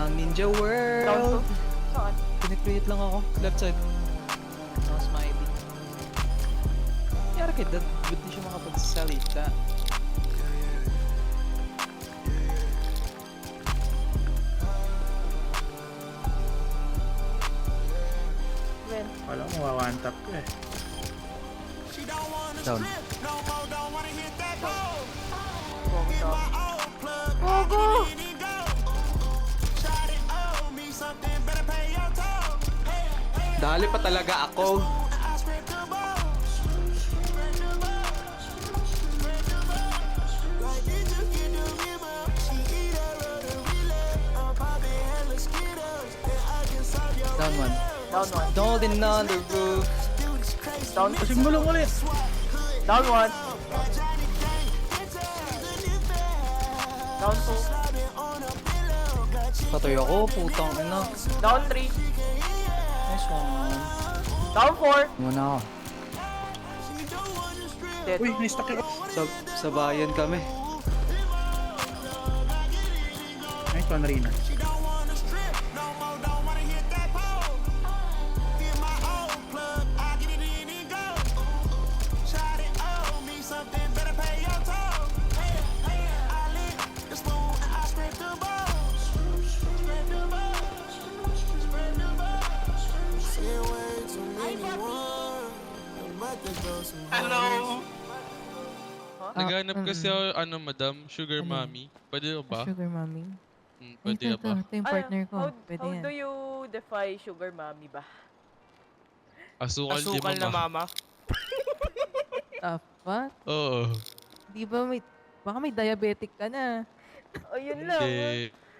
ng Ninja World. Saan? Pinag-create lang ako. Left side. No, smiley. Kaya kay Dad, ba't di siya makapagsalita? When? Wala mo, one tap ko eh. Down. Gogo! Dali pa talaga ako. Down one. Down one. Golden on the roof. Down. Kasing mulong ulit. Down one. Down two. Patoy ako, putang ina. Down three. Nice one. Down four. Muna ako. Dead. Uy, na-stuck yun. Sa bayan kami. Nice one, Rina. Hello! Naghanap Ah, kasi ako, madam, sugar Ano? mommy. Pwede ba? Sugar mommy. Pwede Ito, ba? ito yung partner ko. How, Pwede how yan. do you defy sugar mommy ba? Asukal, di Asukal na mama. mama. What? Oo. Di ba may... Baka may diabetic ka na. O yun lang. Hindi.